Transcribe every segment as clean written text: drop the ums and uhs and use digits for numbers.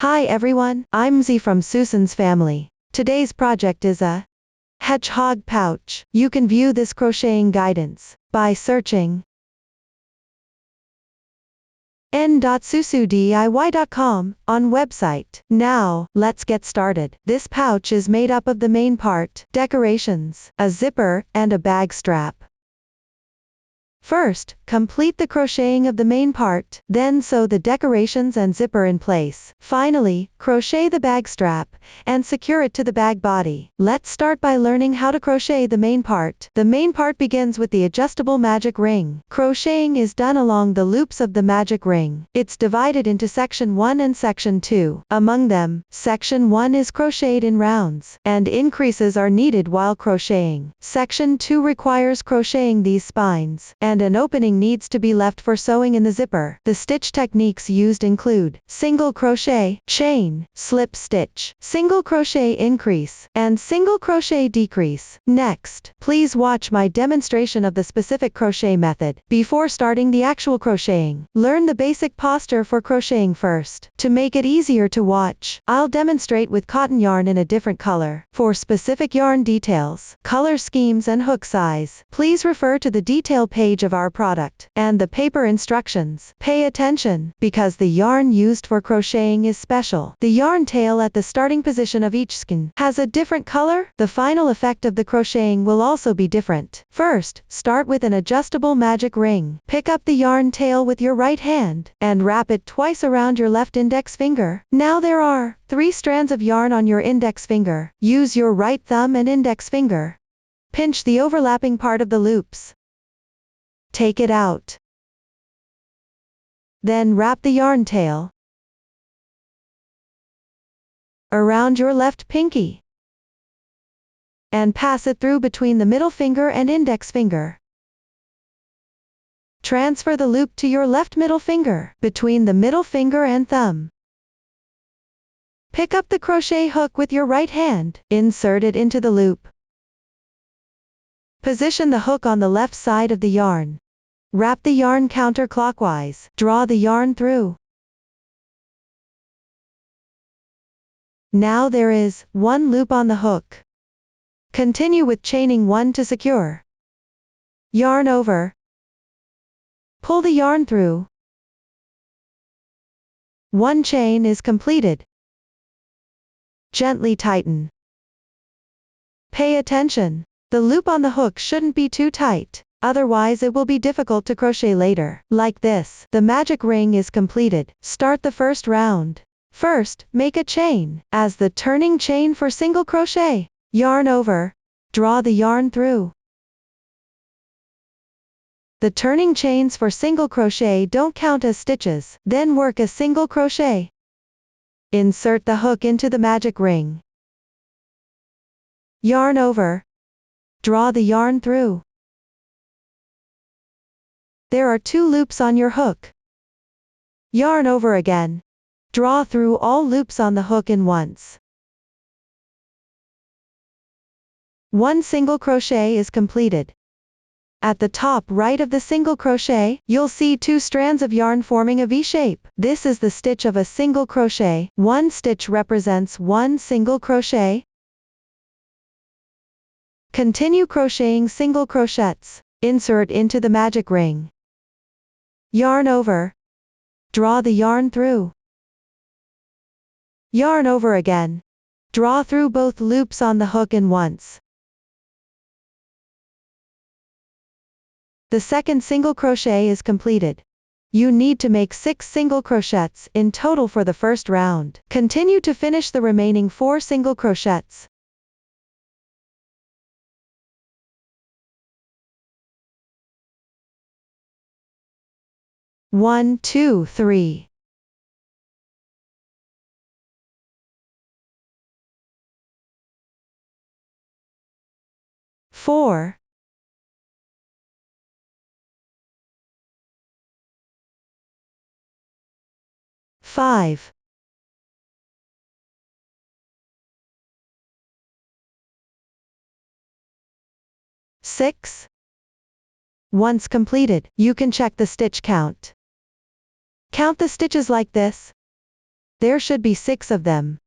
Hi everyone, I'm Z from Susan's family. Today's project is a hedgehog pouch. You can view this crocheting guidance by searching n.susudiy.com on website. Now, let's get started. This pouch is made up of the main part, decorations, a zipper, and a bag strap. First, complete the crocheting of the main part, then sew the decorations and zipper in place. Finally, crochet the bag strap, and secure it to the bag body. Let's start by learning how to crochet the main part. The main part begins with the adjustable magic ring. Crocheting is done along the loops of the magic ring. It's divided into section 1 and section 2. Among them, section 1 is crocheted in rounds, and increases are needed while crocheting. Section 2 requires crocheting these spines, and an opening needs to be left for sewing in the zipper. The stitch techniques used include single crochet, chain, slip stitch, single crochet increase, and single crochet decrease. Next, please watch my demonstration of the specific crochet method. Before starting the actual crocheting, learn the basic posture for crocheting first. To make it easier to watch, I'll demonstrate with cotton yarn in a different color. For specific yarn details, color schemes and hook size, please refer to the detail page of our product and the paper instructions. Pay attention, because the yarn used for crocheting is special. The yarn tail at the starting position of each skein has a different color. The final effect of the crocheting will also be different. First, start with an adjustable magic ring. Pick up the yarn tail with your right hand and wrap it twice around your left index finger. Now there are 3 strands of yarn on your index finger. Use your right thumb and index finger. Pinch the overlapping part of the loops. Take it out. Then wrap the yarn tail around your left pinky and pass it through between the middle finger and index finger. Transfer the loop to your left middle finger, between the middle finger and thumb. Pick up the crochet hook with your right hand, insert it into the loop. Position the hook on the left side of the yarn. Wrap the yarn counterclockwise. Draw the yarn through. Now there is 1 loop on the hook. Continue with chaining 1 to secure. Yarn over. Pull the yarn through. 1 chain is completed. Gently tighten. Pay attention. The loop on the hook shouldn't be too tight, otherwise it will be difficult to crochet later. Like this, the magic ring is completed. Start the first round. First, make a chain, as the turning chain for single crochet. Yarn over. Draw the yarn through. The turning chains for single crochet don't count as stitches. Then work a single crochet. Insert the hook into the magic ring. Yarn over. Draw the yarn through. There are 2 loops on your hook. Yarn over again. Draw through all loops on the hook in once. 1 single crochet is completed. At the top right of the single crochet, you'll see 2 strands of yarn forming a V shape. This is the stitch of a single crochet. 1 stitch represents 1 single crochet. Continue crocheting single crochets. Insert into the magic ring. Yarn over. Draw the yarn through. Yarn over again. Draw through both loops on the hook in once. The second single crochet is completed. You need to make 6 single crochets in total for the first round. Continue to finish the remaining 4 single crochets. 1, 2, 3. 4. 5. 6. Once completed, you can check the stitch count. Count the stitches like this. There should be 6 of them.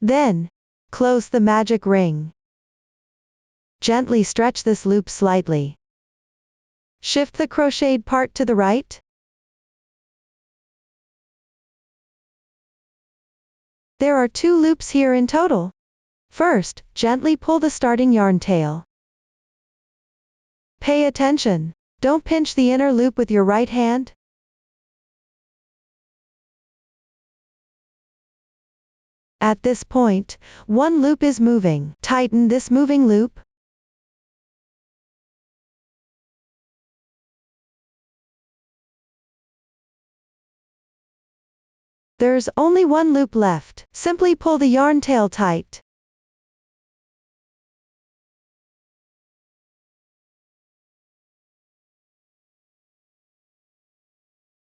Then, close the magic ring. Gently stretch this loop slightly. Shift the crocheted part to the right. There are 2 loops here in total. First, gently pull the starting yarn tail. Pay attention. Don't pinch the inner loop with your right hand. At this point, 1 loop is moving. Tighten this moving loop. There's only 1 loop left. Simply pull the yarn tail tight.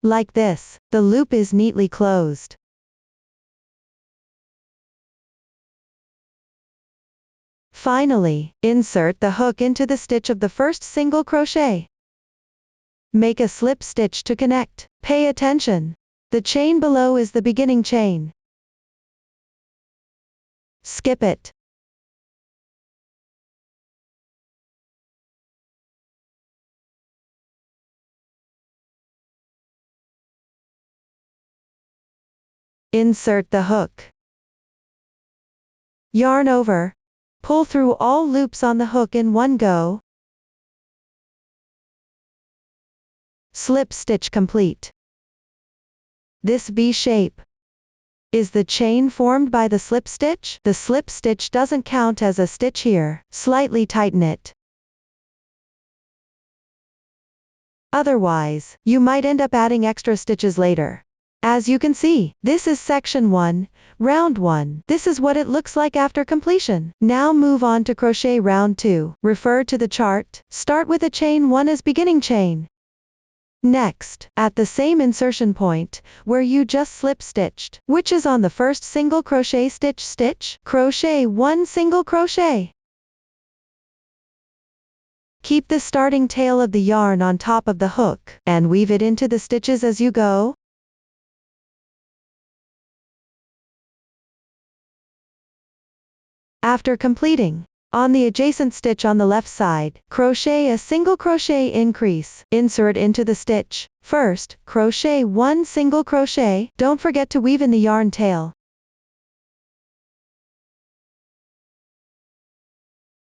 Like this, the loop is neatly closed. Finally, insert the hook into the stitch of the first single crochet. Make a slip stitch to connect. Pay attention. The chain below is the beginning chain. Skip it. Insert the hook. Yarn over. Pull through all loops on the hook in one go. Slip stitch complete. This V shape is the chain formed by the slip stitch. The slip stitch doesn't count as a stitch here. Slightly tighten it. Otherwise, you might end up adding extra stitches later. As you can see, this is section 1, round 1. This is what it looks like after completion. Now move on to crochet round 2. Refer to the chart. Start with a chain 1 as beginning chain. Next, at the same insertion point, where you just slip stitched, which is on the first single crochet stitch, crochet 1 single crochet. Keep the starting tail of the yarn on top of the hook, and weave it into the stitches as you go. After completing, on the adjacent stitch on the left side, crochet a single crochet increase. Insert into the stitch. First, crochet 1 single crochet. Don't forget to weave in the yarn tail.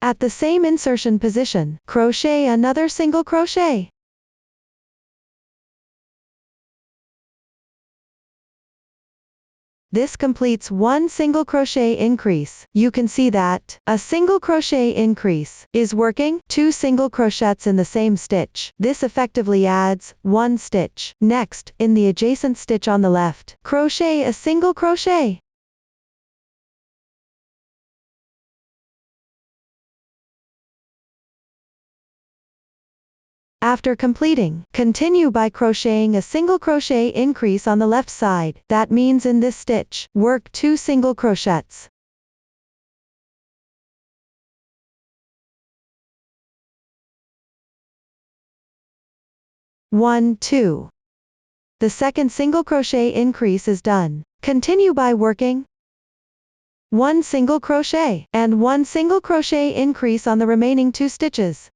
At the same insertion position, crochet another single crochet. This completes 1 single crochet increase. You can see that a single crochet increase is working. 2 single crochets in the same stitch. This effectively adds 1 stitch. Next, in the adjacent stitch on the left, crochet a single crochet. After completing, continue by crocheting a single crochet increase on the left side. That means in this stitch, work 2 single crochets. One, 2. The second single crochet increase is done. Continue by working 1 single crochet and 1 single crochet increase on the remaining 2 stitches.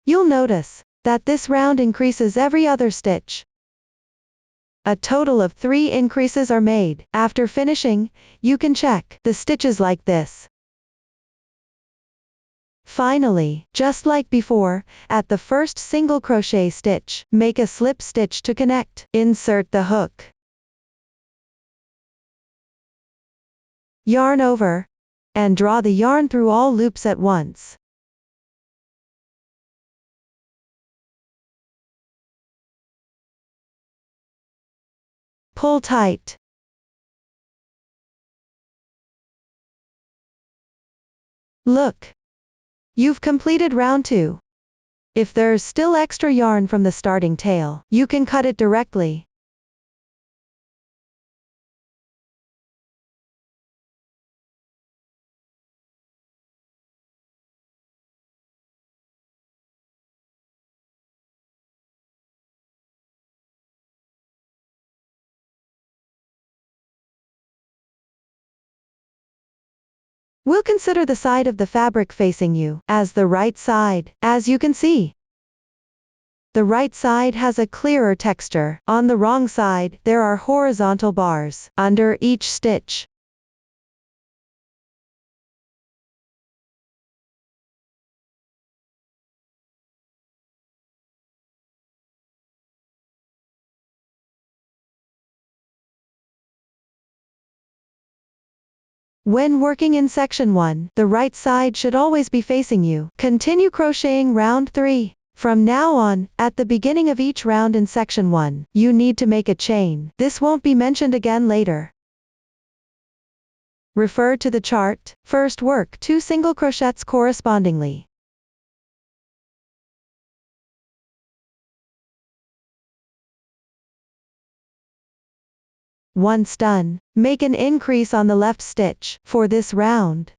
You'll notice that this round increases every other stitch. A total of 3 increases are made. After finishing, you can check the stitches like this. Finally, just like before, at the first single crochet stitch, make a slip stitch to connect. Insert the hook. Yarn over, and draw the yarn through all loops at once. Pull tight. Look! You've completed round 2. If there's still extra yarn from the starting tail, you can cut it directly. We'll consider the side of the fabric facing you as the right side. As you can see, the right side has a clearer texture. On the wrong side, there are horizontal bars under each stitch. When working in section 1, the right side should always be facing you. Continue crocheting round 3. From now on, at the beginning of each round in section 1, you need to make a chain. This won't be mentioned again later. Refer to the chart. First work 2 single crochets correspondingly. Once done, make an increase on the left stitch for this round.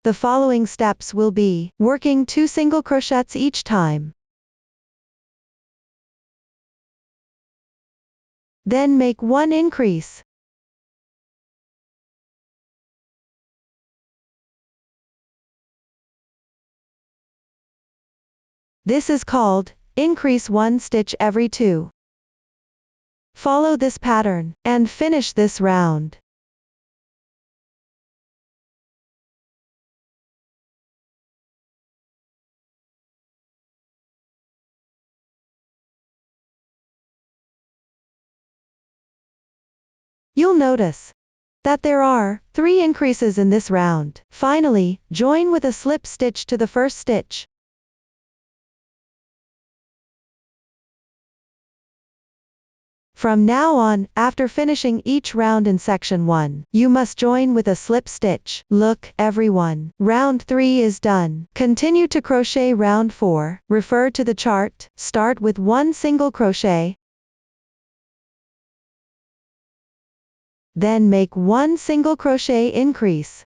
The following steps will be working 2 single crochets each time. Then make 1 increase. This is called increase 1 stitch every 2. Follow this pattern and finish this round. You'll notice that there are 3 increases in this round. Finally, join with a slip stitch to the first stitch. From now on, after finishing each round in section 1, you must join with a slip stitch. Look, everyone, round 3 is done. Continue to crochet round 4. Refer to the chart. Start with 1 single crochet. Then make 1 single crochet increase.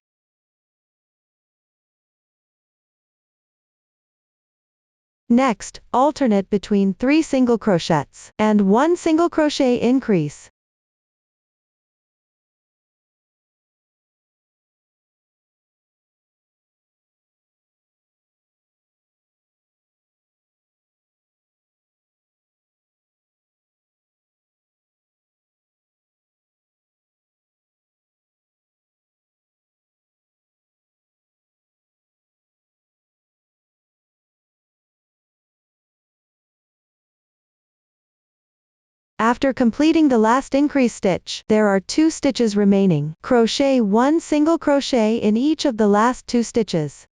Next, alternate between 3 single crochets and 1 single crochet increase. After completing the last increase stitch, there are 2 stitches remaining. Crochet 1 single crochet in each of the last 2 stitches.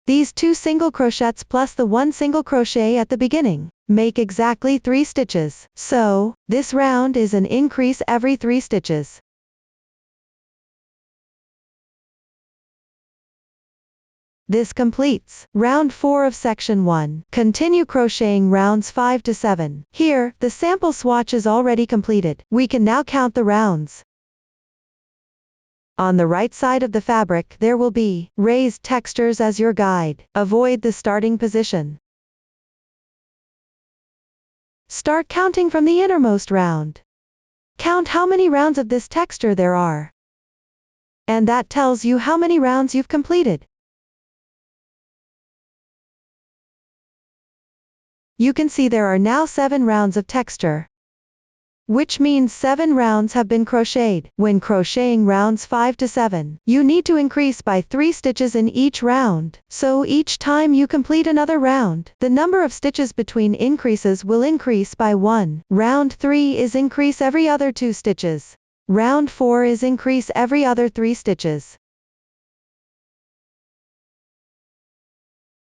These 2 single crochets plus the 1 single crochet at the beginning make exactly 3 stitches. So, this round is an increase every 3 stitches. This completes round 4 of section 1. Continue crocheting rounds 5 to 7. Here, the sample swatch is already completed. We can now count the rounds. On the right side of the fabric, there will be raised textures as your guide. Avoid the starting position. Start counting from the innermost round. Count how many rounds of this texture there are. And that tells you how many rounds you've completed. You can see there are now 7 rounds of texture, which means 7 rounds have been crocheted. When crocheting rounds 5 to 7, you need to increase by 3 stitches in each round. So each time you complete another round, the number of stitches between increases will increase by 1. Round 3 is increase every other 2 stitches. Round 4 is increase every other 3 stitches.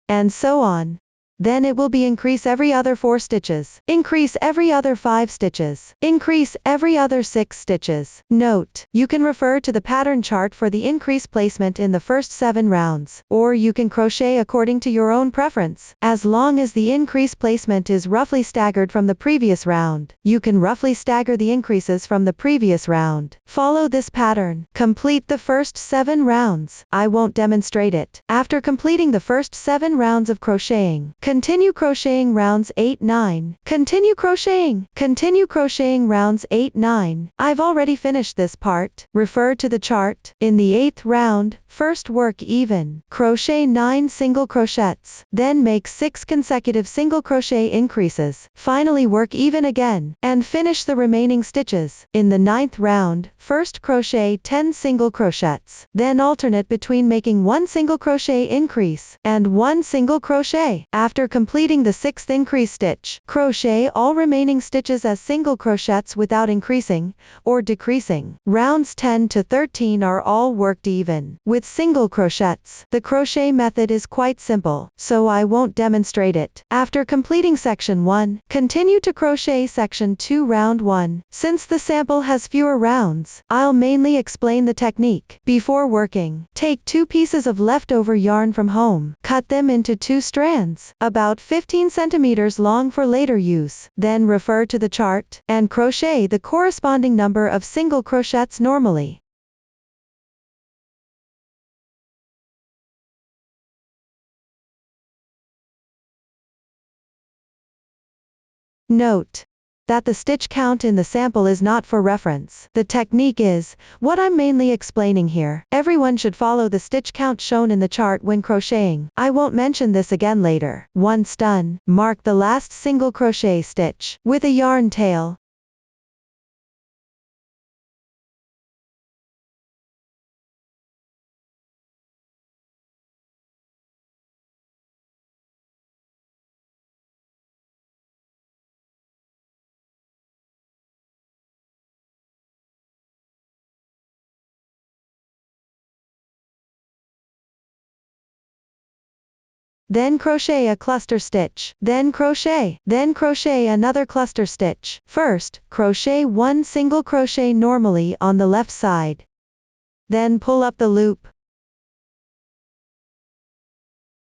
And so on. Then it will be increase every other 4 stitches, increase every other 5 stitches, increase every other 6 stitches. Note, you can refer to the pattern chart for the increase placement in the first 7 rounds, or you can crochet according to your own preference. As long as the increase placement is roughly staggered from the previous round, you can roughly stagger the increases from the previous round. Follow this pattern. Complete the first 7 rounds. I won't demonstrate it. After completing the first 7 rounds of crocheting, continue crocheting rounds 8, 9. Continue crocheting rounds 8, 9. I've already finished this part. Refer to the chart. In the 8th round, first work even. Crochet 9 single crochets. Then make 6 consecutive single crochet increases. Finally work even again, and finish the remaining stitches. In the 9th round, first crochet 10 single crochets. Then alternate between making 1 single crochet increase, and 1 single crochet. After completing the 6th increase stitch, crochet all remaining stitches as single crochets without increasing, or decreasing. Rounds 10 to 13 are all worked even, with single crochets. The crochet method is quite simple, so I won't demonstrate it. After completing section 1, continue to crochet section 2 round 1. Since the sample has fewer rounds, I'll mainly explain the technique. Before working, take 2 pieces of leftover yarn from home, cut them into 2 strands, about 15 centimeters long for later use. Then refer to the chart, and crochet the corresponding number of single crochets normally. Note that the stitch count in the sample is not for reference. The technique is what I'm mainly explaining here. Everyone should follow the stitch count shown in the chart when crocheting. I won't mention this again later. Once done, mark the last single crochet stitch with a yarn tail. Then crochet a cluster stitch, then crochet another cluster stitch. First, crochet 1 single crochet normally on the left side. Then pull up the loop.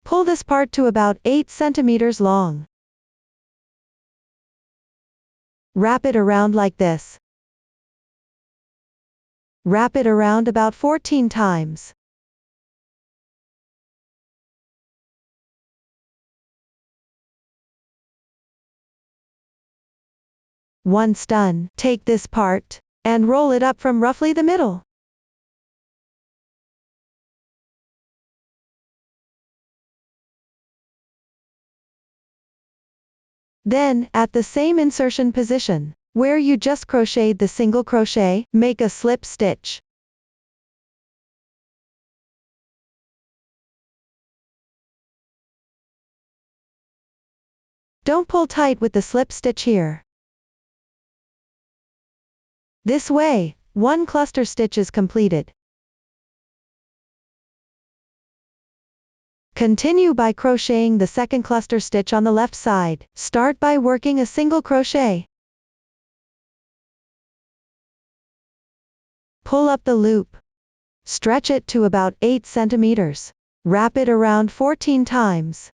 Pull this part to about 8 centimeters long. Wrap it around like this. Wrap it around about 14 times. Once done, take this part, and roll it up from roughly the middle. Then, at the same insertion position, where you just crocheted the single crochet, make a slip stitch. Don't pull tight with the slip stitch here. This way, 1 cluster stitch is completed. Continue by crocheting the second cluster stitch on the left side. Start by working a single crochet. Pull up the loop. Stretch it to about 8 centimeters. Wrap it around 14 times.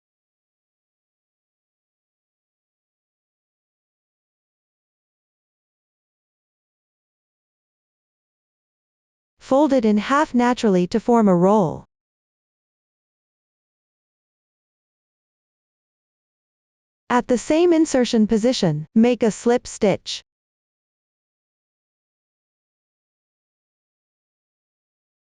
Fold it in half naturally to form a roll. At the same insertion position, make a slip stitch.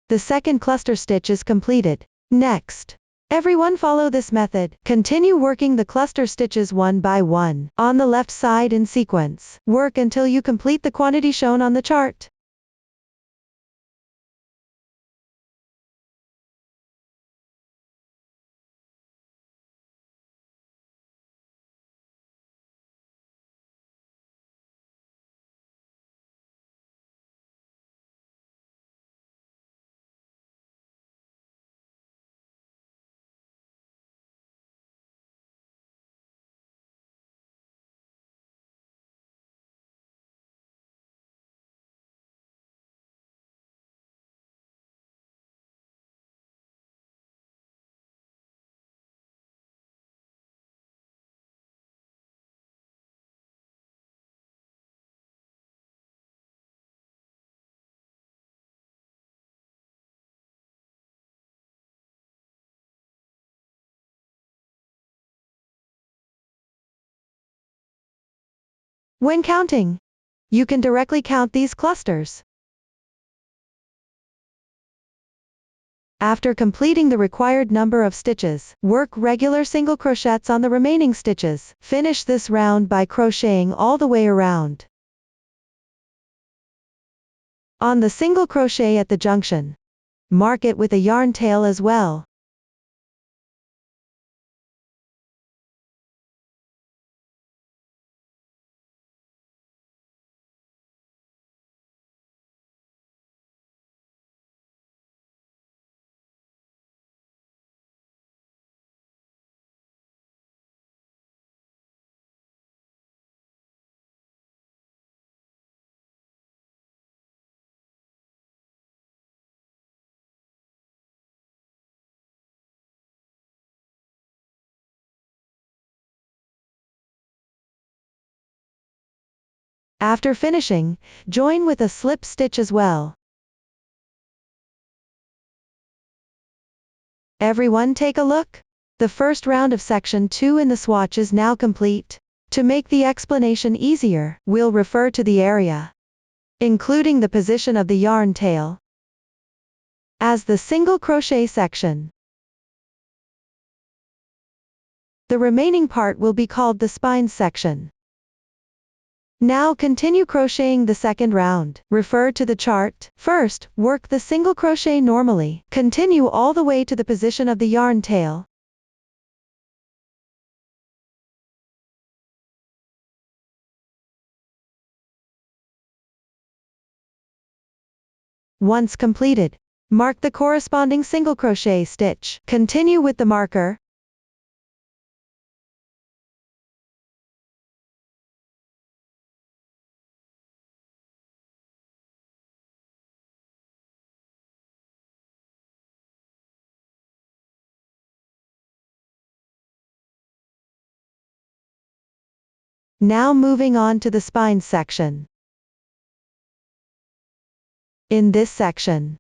The second cluster stitch is completed. Next, everyone follow this method. Continue working the cluster stitches one by one, on the left side in sequence. Work until you complete the quantity shown on the chart. When counting, you can directly count these clusters. After completing the required number of stitches, work regular single crochets on the remaining stitches. Finish this round by crocheting all the way around. On the single crochet at the junction, mark it with a yarn tail as well. After finishing, join with a slip stitch as well. Everyone take a look. The first round of section 2 in the swatch is now complete. To make the explanation easier, we'll refer to the area, including the position of the yarn tail, as the single crochet section. The remaining part will be called the spines section. Now continue crocheting the second round. Refer to the chart. First, work the single crochet normally. Continue all the way to the position of the yarn tail. Once completed, mark the corresponding single crochet stitch. Continue with the marker. Now moving on to the spines section. In this section,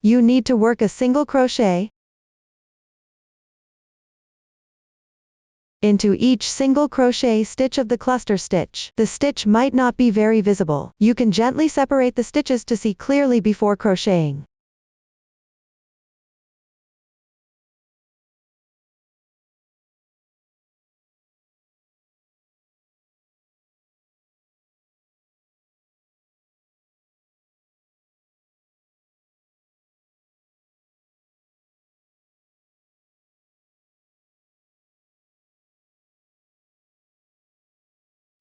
you need to work a single crochet into each single crochet stitch of the cluster stitch. The stitch might not be very visible. You can gently separate the stitches to see clearly before crocheting.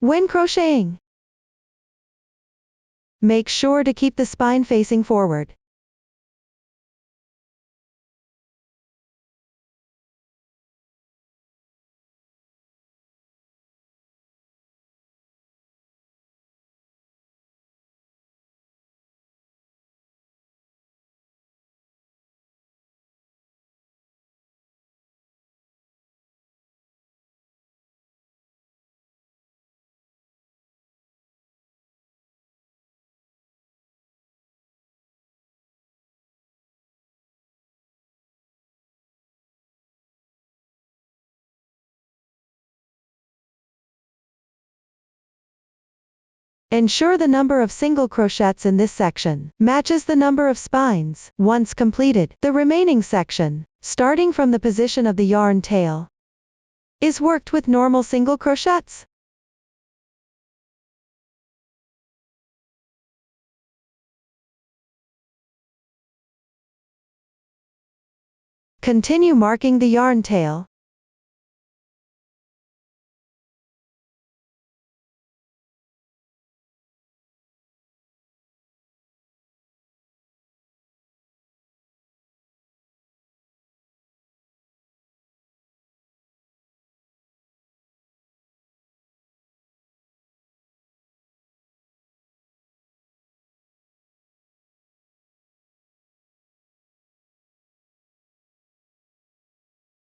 When crocheting, make sure to keep the spine facing forward. Ensure the number of single crochets in this section matches the number of spines. Once completed, the remaining section, starting from the position of the yarn tail, is worked with normal single crochets. Continue marking the yarn tail.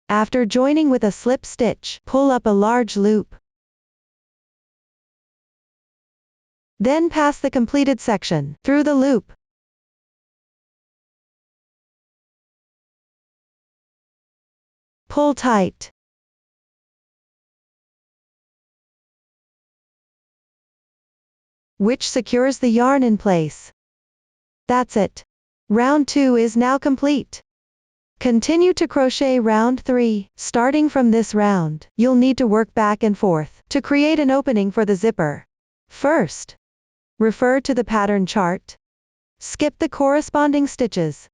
After joining with a slip stitch, pull up a large loop. Then pass the completed section through the loop. Pull tight. which secures the yarn in place. That's it. Round 2 is now complete. Continue to crochet round 3. Starting from this round, you'll need to work back and forth to create an opening for the zipper. First, refer to the pattern chart. Skip the corresponding stitches.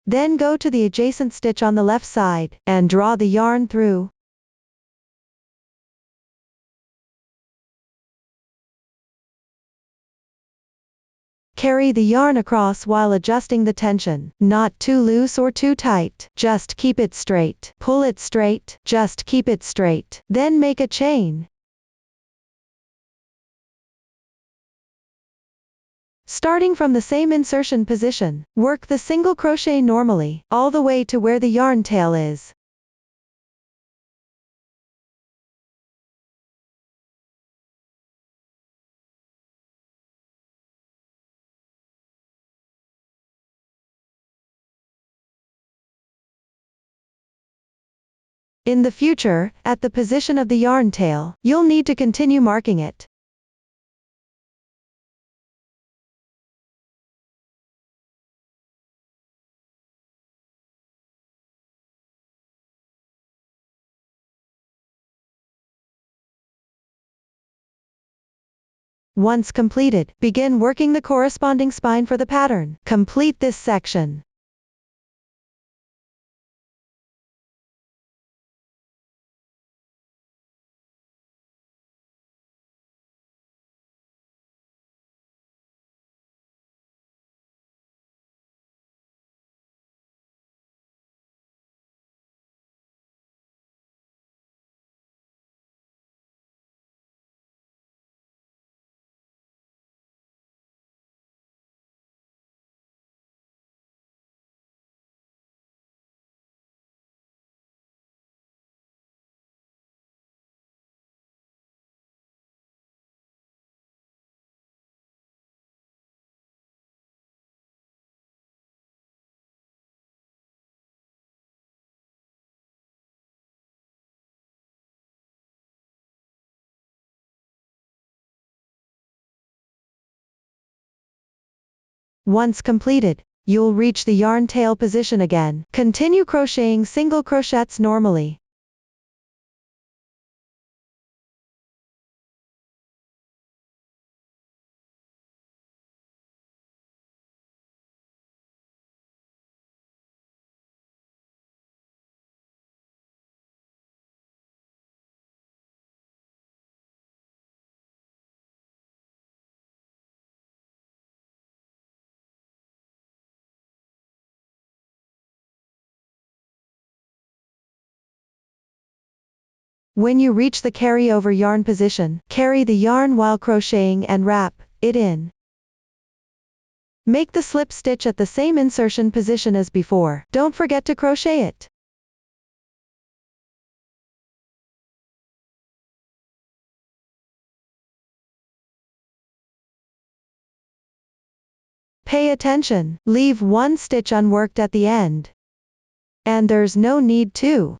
Then go to the adjacent stitch on the left side, and draw the yarn through. Carry the yarn across while adjusting the tension, not too loose or too tight, just keep it straight. Pull it straight, just keep it straight. Then make a chain. Starting from the same insertion position, work the single crochet normally, all the way to where the yarn tail is. In the future, at the position of the yarn tail, you'll need to continue marking it. Once completed, begin working the corresponding spine for the pattern. Complete this section. Once completed, you'll reach the yarn tail position again. Continue crocheting single crochets normally. When you reach the carryover yarn position, carry the yarn while crocheting and wrap it in. Make the slip stitch at the same insertion position as before. Don't forget to crochet it. Pay attention, leave one stitch unworked at the end. And there's no need to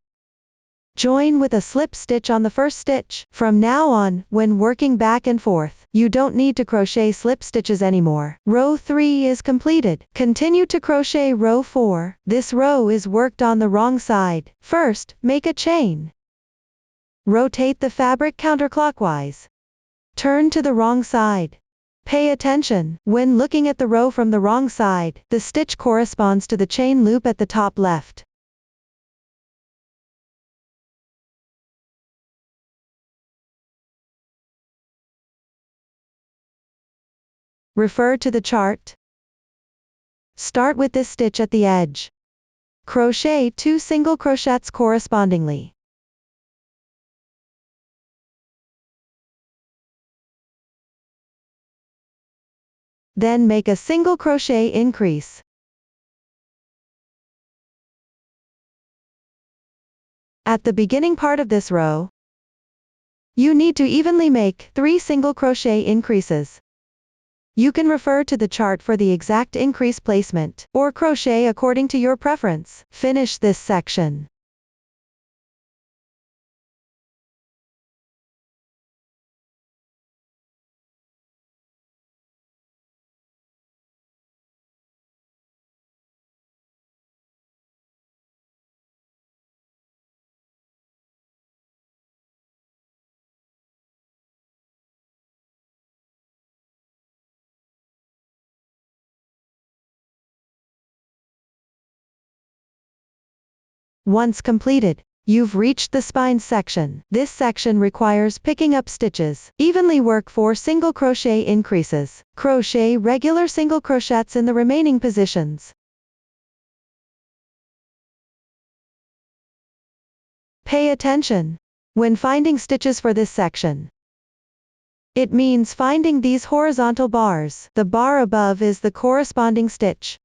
join with a slip stitch on the first stitch. From now on, when working back and forth, you don't need to crochet slip stitches anymore. Row 3 is completed. Continue to crochet row 4. This row is worked on the wrong side. First, make a chain. Rotate the fabric counterclockwise. Turn to the wrong side. Pay attention, when looking at the row from the wrong side, the stitch corresponds to the chain loop at the top left. Refer to the chart. Start with this stitch at the edge. Crochet 2 single crochets correspondingly. Then make a single crochet increase. At the beginning part of this row, you need to evenly make 3 single crochet increases. You can refer to the chart for the exact increase placement, or crochet according to your preference. Finish this section. Once completed, you've reached the spine section. This section requires picking up stitches. Evenly work 4 single crochet increases. Crochet regular single crochets in the remaining positions. Pay attention when finding stitches for this section. It means finding these horizontal bars. The bar above is the corresponding stitch.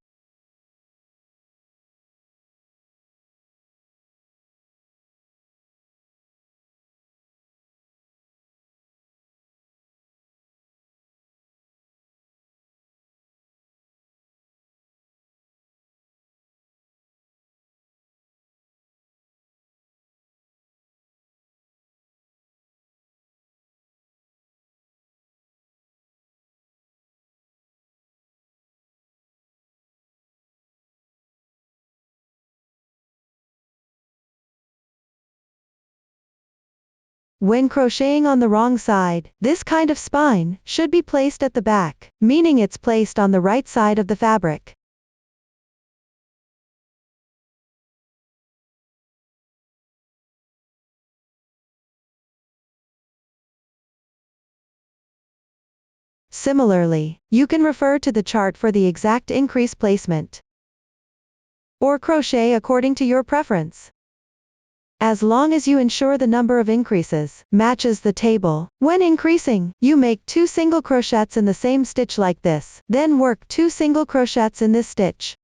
When crocheting on the wrong side, this kind of spine should be placed at the back, meaning it's placed on the right side of the fabric. Similarly, you can refer to the chart for the exact increase placement, or crochet according to your preference. As long as you ensure the number of increases matches the table. When increasing, you make 2 single crochets in the same stitch like this, then work 2 single crochets in this stitch.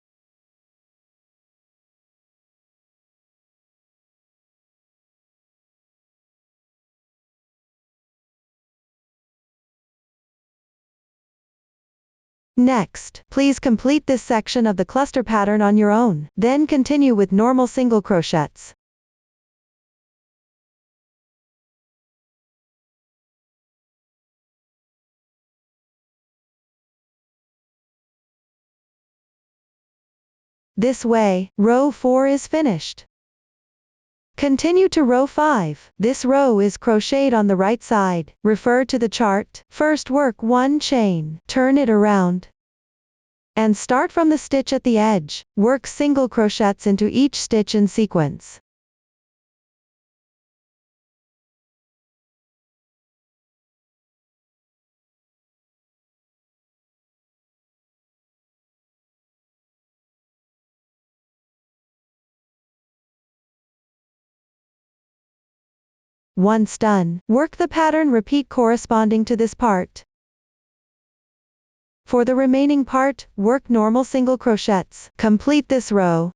Next, please complete this section of the cluster pattern on your own, then continue with normal single crochets. This way, row 4 is finished. Continue to row 5. This row is crocheted on the right side. Refer to the chart. First work 1 chain, turn it around, and start from the stitch at the edge. Work single crochets into each stitch in sequence. Once done, work the pattern repeat corresponding to this part. For the remaining part, work normal single crochets. Complete this row.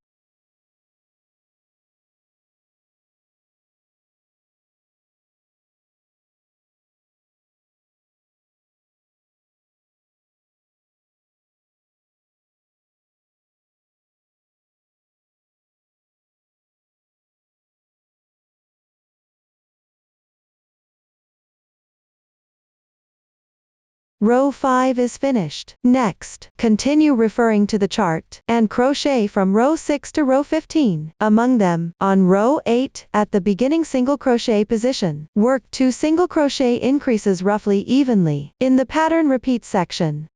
Row 5 is finished. Next, continue referring to the chart, and crochet from row 6 to row 15. Among them, on row 8, at the beginning single crochet position, work 2 single crochet increases roughly evenly, in the pattern repeat section.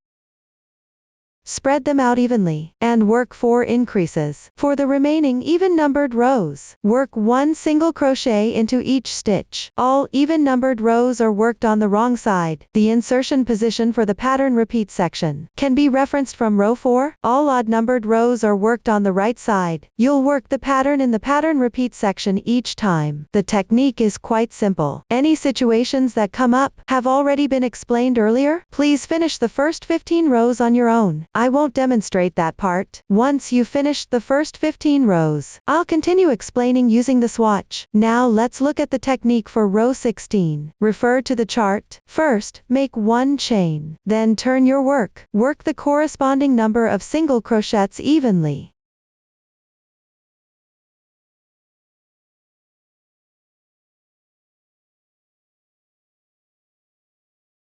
Spread them out evenly, and work 4 increases. For the remaining even-numbered rows, work 1 single crochet into each stitch. All even-numbered rows are worked on the wrong side. The insertion position for the pattern repeat section can be referenced from row 4. All odd-numbered rows are worked on the right side. You'll work the pattern in the pattern repeat section each time. The technique is quite simple. Any situations that come up have already been explained earlier. Please finish the first 15 rows on your own. I won't demonstrate that part. Once you've finished the first 15 rows, I'll continue explaining using the swatch. Now let's look at the technique for row 16. Refer to the chart. First, make 1 chain. Then turn your work. Work the corresponding number of single crochets evenly.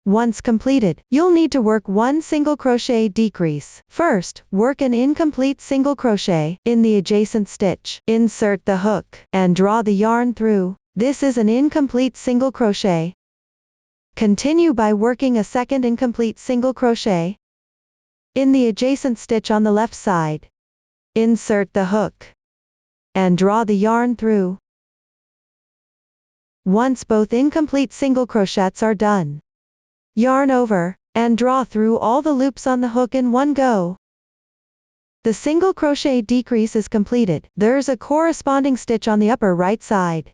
Once completed, you'll need to work 1 single crochet decrease. First, work an incomplete single crochet in the adjacent stitch. Insert the hook and draw the yarn through. This is an incomplete single crochet. Continue by working a second incomplete single crochet in the adjacent stitch on the left side. Insert the hook and draw the yarn through. Once both incomplete single crochets are done, yarn over, and draw through all the loops on the hook in one go. The single crochet decrease is completed. There's a corresponding stitch on the upper right side.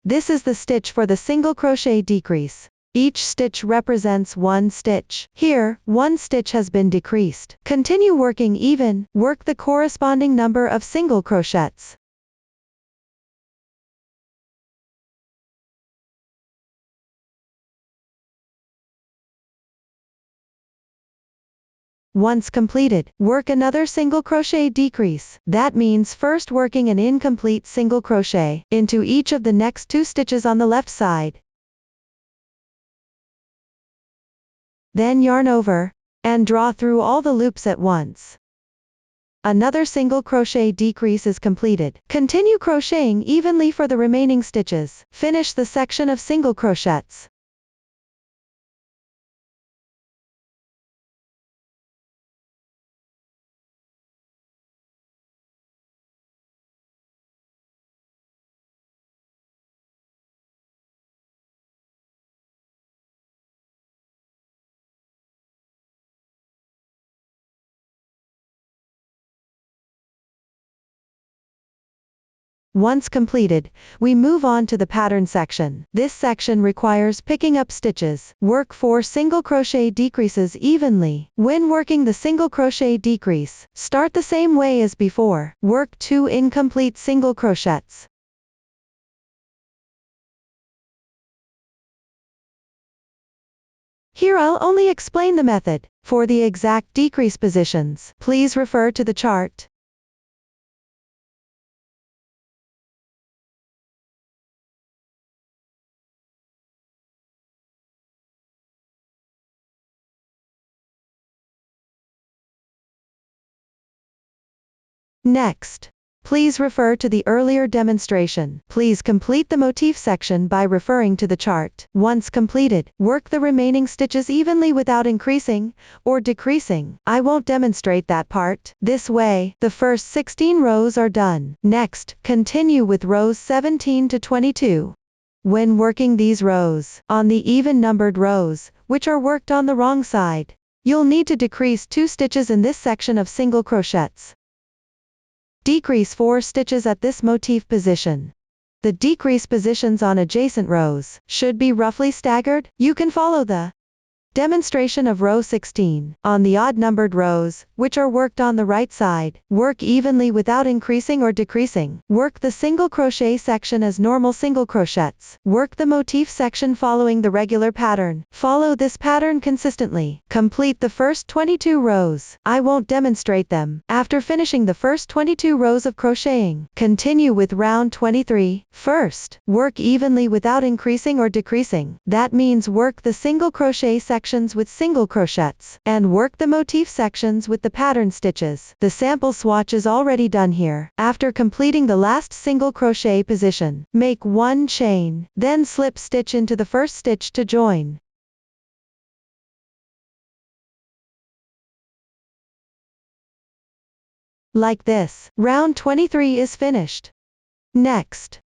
This is the stitch for the single crochet decrease. Each stitch represents one stitch. Here, one stitch has been decreased. Continue working even, work the corresponding number of single crochets. Once completed, work another single crochet decrease. That means first working an incomplete single crochet into each of the next 2 stitches on the left side. Then yarn over, and draw through all the loops at once. Another single crochet decrease is completed. Continue crocheting evenly for the remaining stitches. Finish the section of single crochets. Once completed, we move on to the pattern section. This section requires picking up stitches. Work 4 single crochet decreases evenly. When working the single crochet decrease, start the same way as before. Work 2 incomplete single crochets. Here I'll only explain the method. For the exact decrease positions, please refer to the chart. Next, please refer to the earlier demonstration. Please complete the motif section by referring to the chart. Once completed, work the remaining stitches evenly without increasing or decreasing. I won't demonstrate that part. This way, the first 16 rows are done. Next, continue with rows 17 to 22. When working these rows, on the even numbered rows, which are worked on the wrong side, you'll need to decrease 2 stitches in this section of single crochets. Decrease 4 stitches at this motif position. The decrease positions on adjacent rows should be roughly staggered. You can follow the demonstration of row 16. On the odd-numbered rows, which are worked on the right side, work evenly without increasing or decreasing. Work the single crochet section as normal single crochets. Work the motif section following the regular pattern. Follow this pattern consistently. Complete the first 22 rows. I won't demonstrate them. After finishing the first 22 rows of crocheting, continue with round 23. First, work evenly without increasing or decreasing. That means work the single crochet sections with single crochets, and work the motif sections with the pattern stitches. The sample swatch is already done here. After completing the last single crochet position, make 1 chain, then slip stitch into the first stitch to join. Like this, round 23 is finished. Next,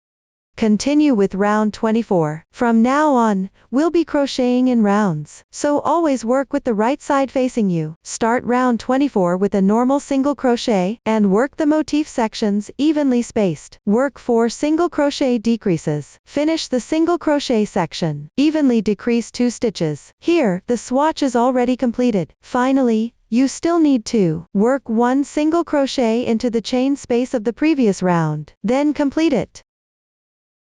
continue with round 24. From now on, we'll be crocheting in rounds, so always work with the right side facing you. Start round 24 with a normal single crochet, and work the motif sections evenly spaced. Work 4 single crochet decreases. Finish the single crochet section. Evenly decrease 2 stitches. Here, the swatch is already completed. Finally, you still need to work 1 single crochet into the chain space of the previous round. Then complete it.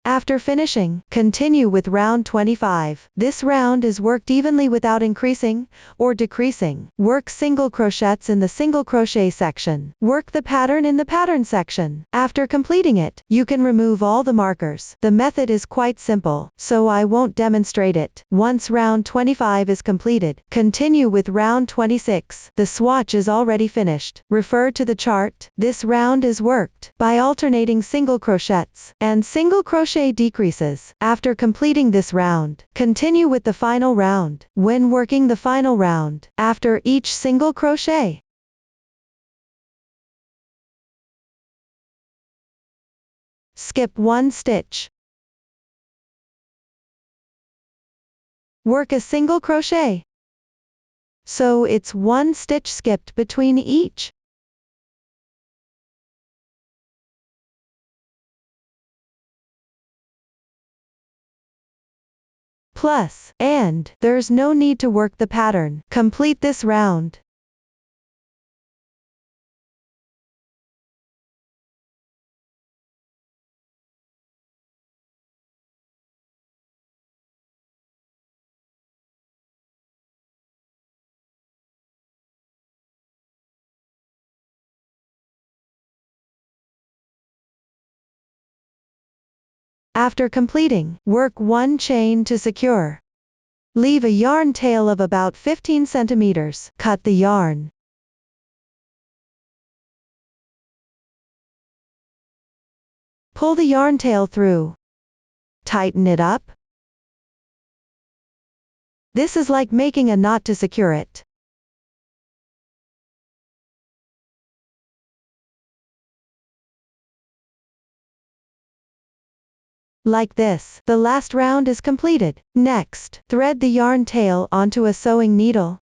After finishing, continue with round 25. This round is worked evenly without increasing or decreasing. Work single crochets in the single crochet section. Work the pattern in the pattern section. After completing it, you can remove all the markers. The method is quite simple, so I won't demonstrate it. Once round 25 is completed, continue with round 26. The swatch is already finished. Refer to the chart. This round is worked by alternating single crochets and single crochet decreases. After completing this round, continue with the final round. When working the final round, after each single crochet, Skip one stitch. Work a single crochet. So it's one stitch skipped between each. And there's no need to work the pattern. Complete this round. After completing, work one chain to secure. Leave a yarn tail of about 15 centimeters. Cut the yarn. Pull the yarn tail through. Tighten it up. This is like making a knot to secure it. Like this, the last round is completed. Next, thread the yarn tail onto a sewing needle.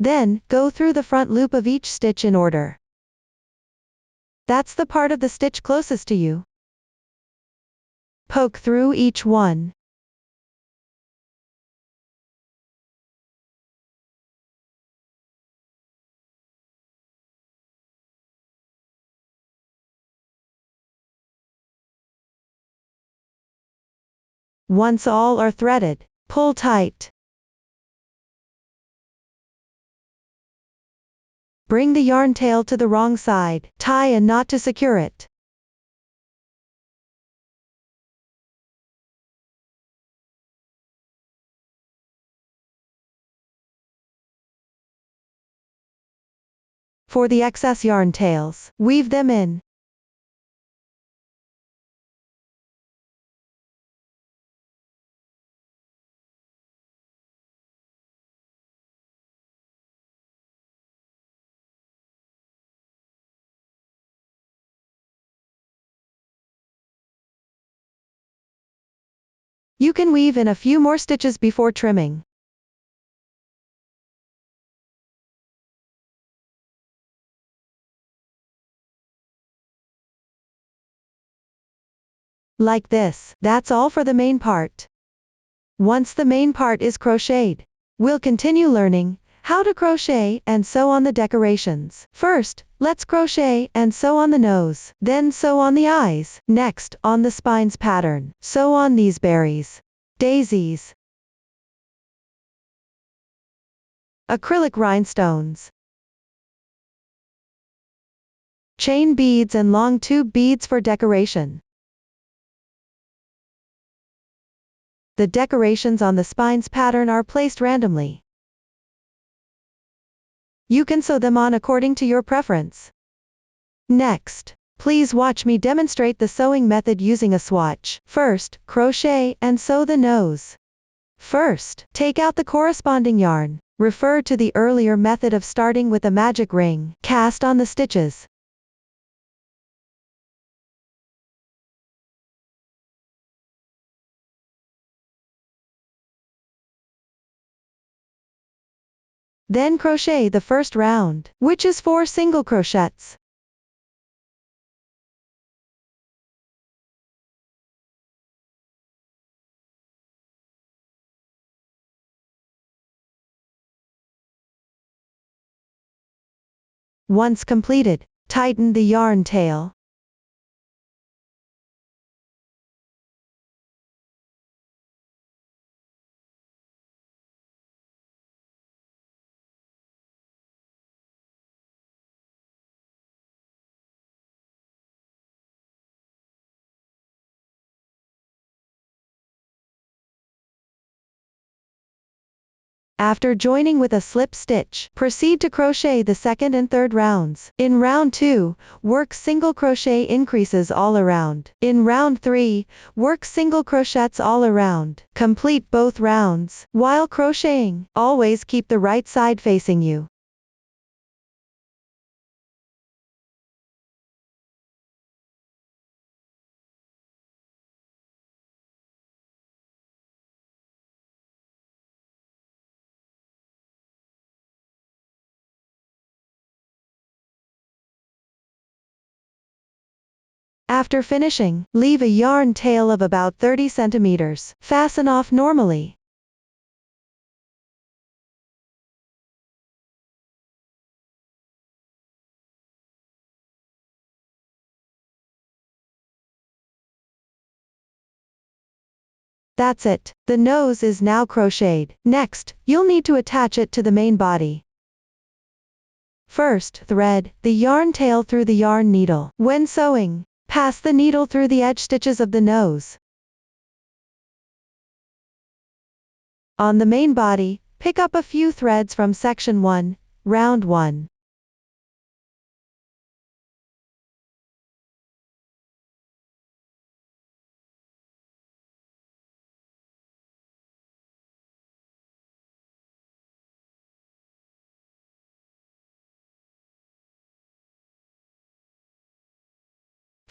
Then, go through the front loop of each stitch in order. That's the part of the stitch closest to you. Poke through each one. Once all are threaded, pull tight. Bring the yarn tail to the wrong side, tie a knot to secure it. For the excess yarn tails, weave them in. You can weave in a few more stitches before trimming. Like this. That's all for the main part. Once the main part is crocheted, we'll continue learning how to crochet and sew on the decorations. First, let's crochet and sew on the nose, then sew on the eyes, next, on the spines pattern, sew on these berries, daisies, acrylic rhinestones, chain beads and long tube beads for decoration. The decorations on the spines pattern are placed randomly. You can sew them on according to your preference. Next, please watch me demonstrate the sewing method using a swatch. First, crochet and sew the nose. First, take out the corresponding yarn. Refer to the earlier method of starting with a magic ring. Cast on the stitches. Then crochet the first round, which is 4 single crochets. Once completed, tighten the yarn tail. After joining with a slip stitch, proceed to crochet the second and third rounds. In round 2, work single crochet increases all around. In round 3, work single crochets all around. Complete both rounds. While crocheting, always keep the right side facing you. After finishing, leave a yarn tail of about 30 centimeters. Fasten off normally. That's it. The nose is now crocheted. Next, you'll need to attach it to the main body. First, thread the yarn tail through the yarn needle. When sewing, pass the needle through the edge stitches of the nose. On the main body, pick up a few threads from section 1, round 1.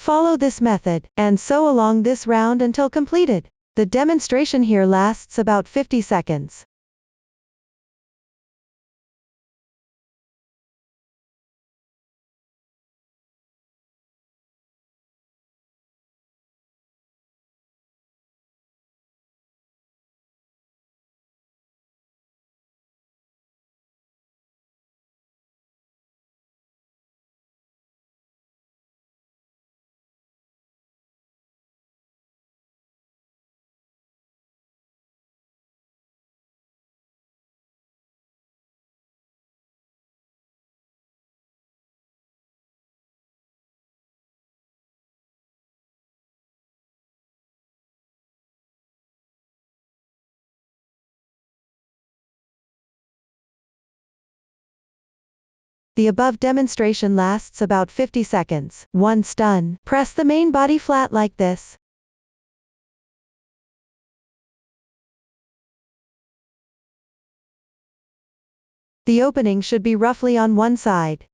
Follow this method, and sew along this round until completed. The demonstration here lasts about 50 seconds. The above demonstration lasts about 50 seconds. Once done, press the main body flat like this. The opening should be roughly on one side.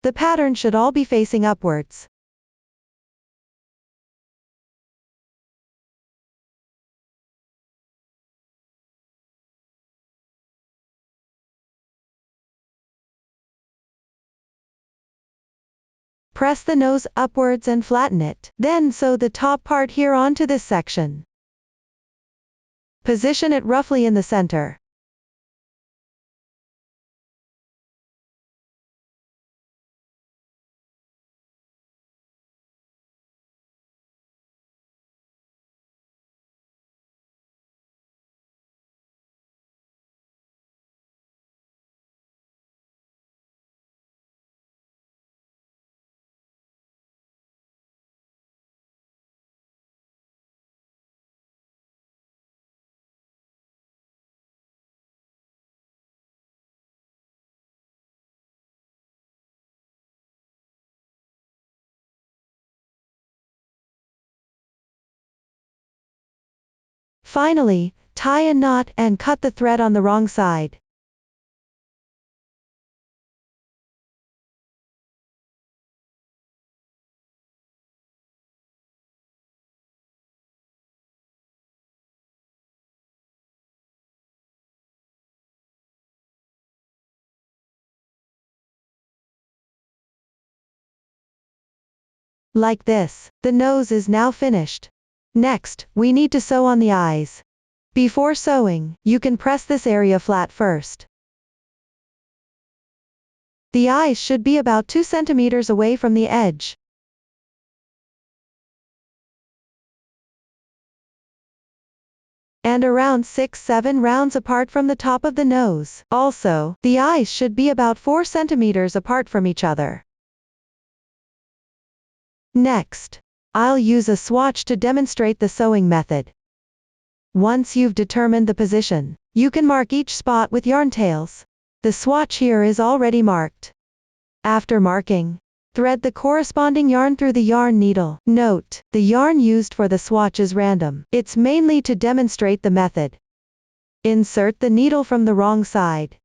The pattern should all be facing upwards. Press the nose upwards and flatten it. Then sew the top part here onto this section. Position it roughly in the center. Finally, tie a knot and cut the thread on the wrong side. Like this, the nose is now finished. Next, we need to sew on the eyes. Before sewing, you can press this area flat first. The eyes should be about 2 centimeters away from the edge. and around 6-7 rounds apart from the top of the nose. Also, the eyes should be about 4 centimeters apart from each other. Next, I'll use a swatch to demonstrate the sewing method. Once you've determined the position, you can mark each spot with yarn tails. The swatch here is already marked. After marking, thread the corresponding yarn through the yarn needle. Note, the yarn used for the swatch is random. It's mainly to demonstrate the method. Insert the needle from the wrong side.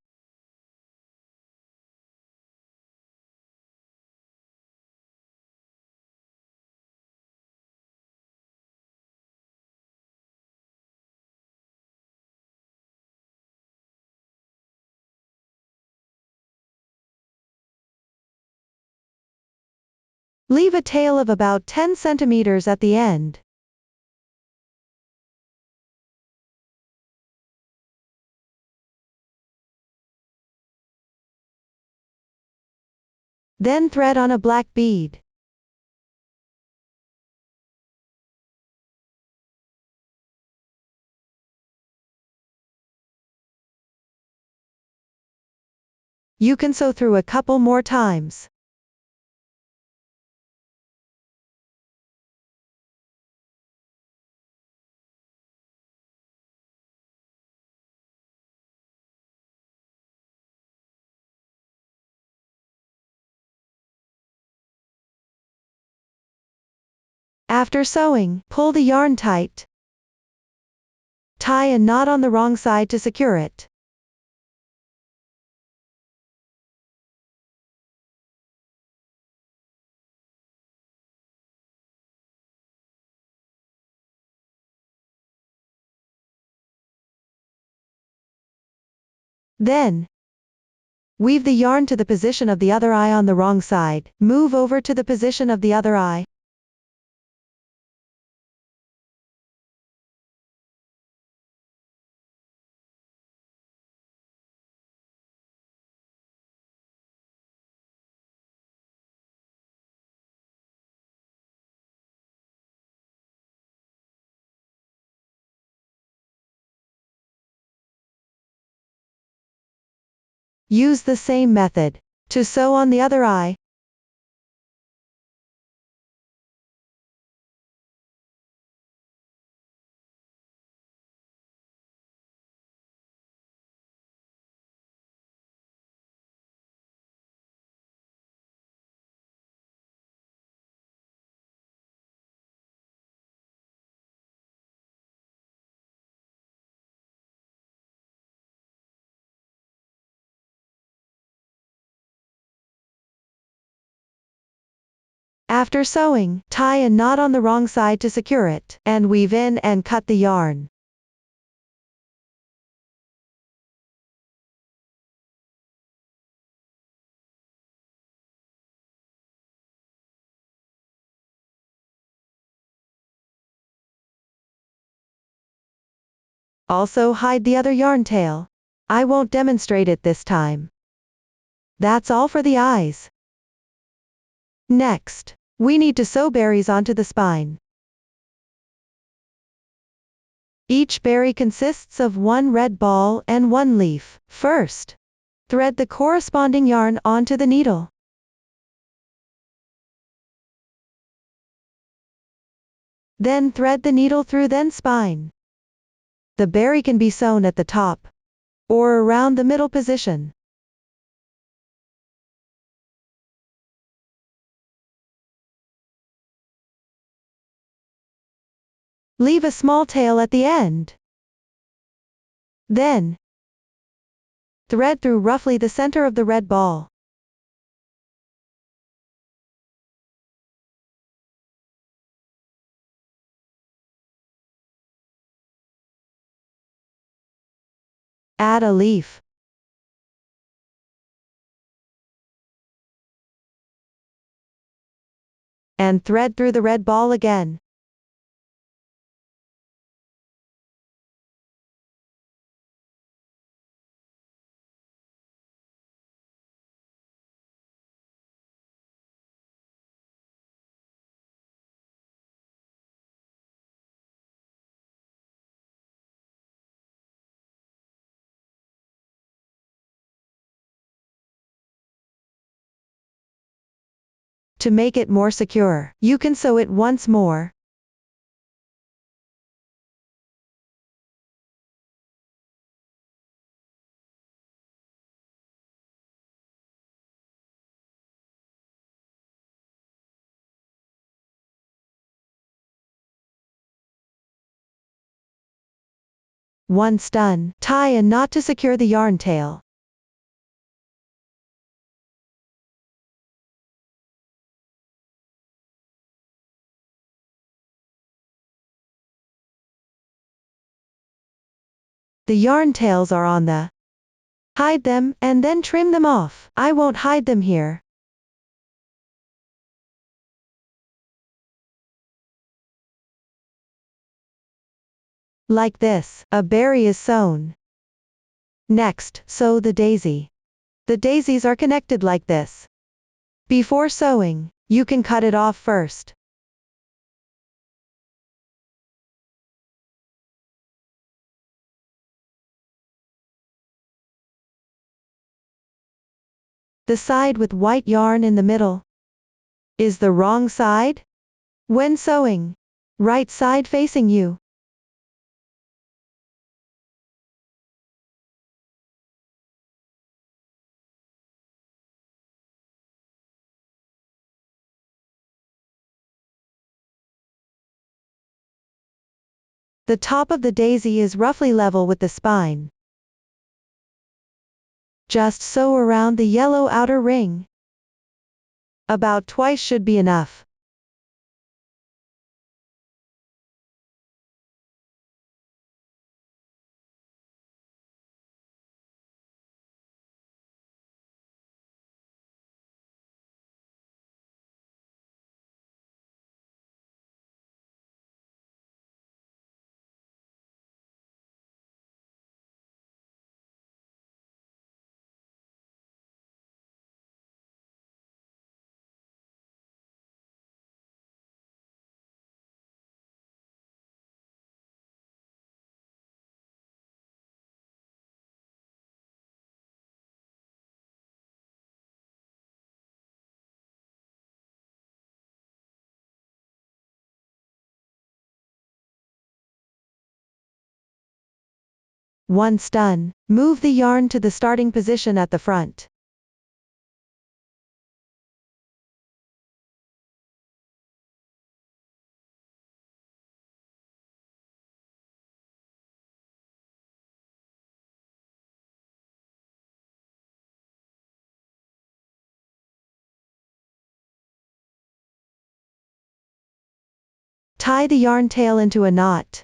Leave a tail of about 10 centimeters at the end. Then thread on a black bead. You can sew through a couple more times. After sewing, pull the yarn tight. Tie a knot on the wrong side to secure it. Then, weave the yarn to the position of the other eye on the wrong side. Move over to the position of the other eye. Use the same method to sew on the other eye. After sewing, tie a knot on the wrong side to secure it, and weave in and cut the yarn. Also hide the other yarn tail. I won't demonstrate it this time. That's all for the eyes. Next, we need to sew berries onto the spine. Each berry consists of one red ball and one leaf. First, thread the corresponding yarn onto the needle. Then thread the needle through the spine. The berry can be sewn at the top or around the middle position. Leave a small tail at the end. Then, thread through roughly the center of the red ball. Add a leaf. And thread through the red ball again. To make it more secure, you can sew it once more. Once done, tie a knot to secure the yarn tail. The yarn tails are on the hide them, and then trim them off. I won't hide them here. Like this, a berry is sewn. Next, sew the daisy. The daisies are connected like this. Before sewing, you can cut it off first. The side with white yarn in the middle is the wrong side. When sewing, right side facing you. The top of the daisy is roughly level with the spine. Just sew around the yellow outer ring. About twice should be enough. Once done, move the yarn to the starting position at the front. Tie the yarn tail into a knot.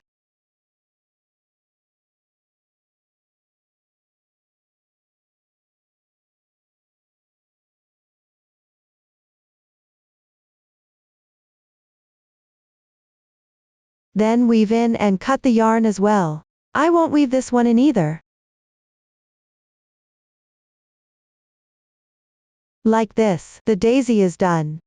Then weave in and cut the yarn as well. I won't weave this one in either. Like this, the daisy is done.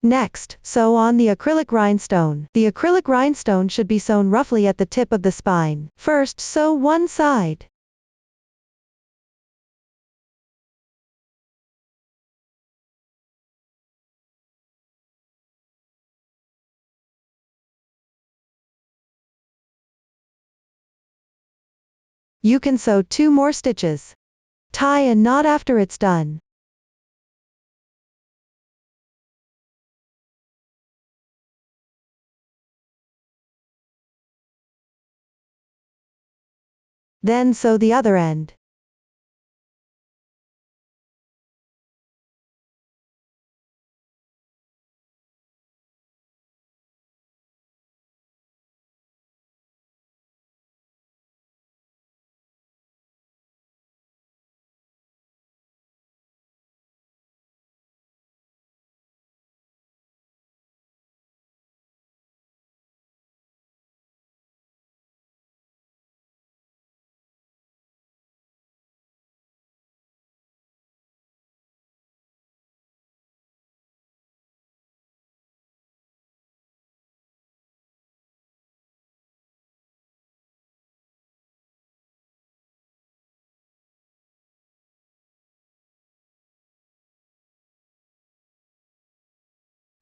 Next, sew on the acrylic rhinestone. The acrylic rhinestone should be sewn roughly at the tip of the spine. First, sew one side. You can sew 2 more stitches. Tie a knot after it's done. Then sew the other end.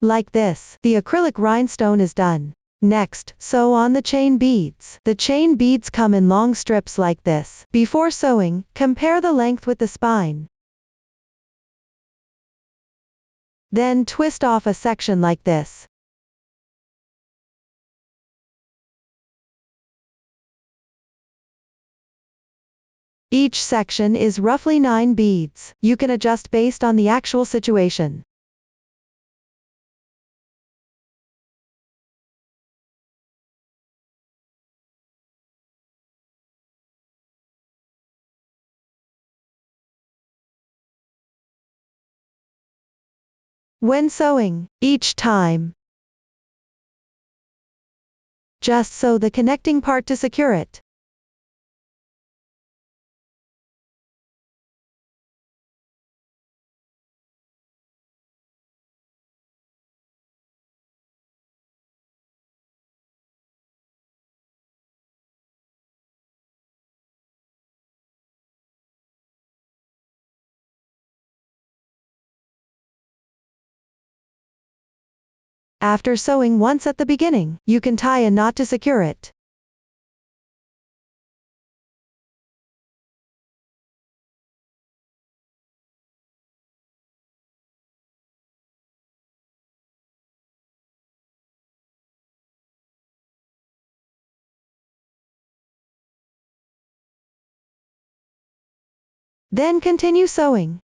Like this, the acrylic rhinestone is done. Next, sew on the chain beads. The chain beads come in long strips like this. Before sewing, compare the length with the spine. Then twist off a section like this. Each section is roughly 9 beads. You can adjust based on the actual situation. When sewing, each time, just sew the connecting part to secure it. After sewing once at the beginning, you can tie a knot to secure it. Then continue sewing.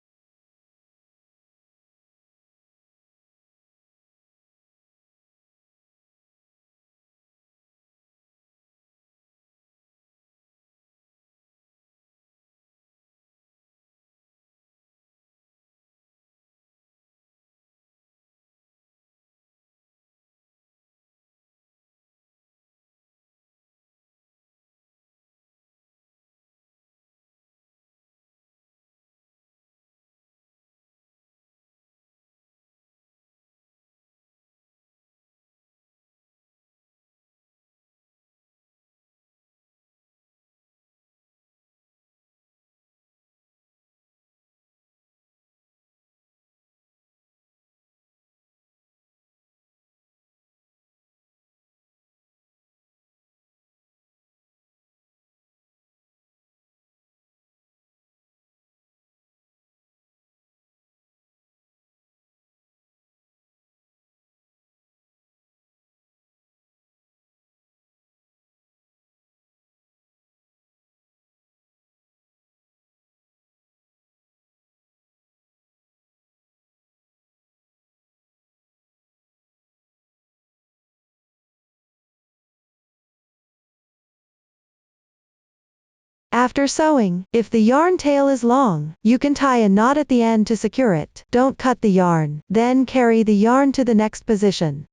After sewing, if the yarn tail is long, you can tie a knot at the end to secure it. Don't cut the yarn. Then carry the yarn to the next position.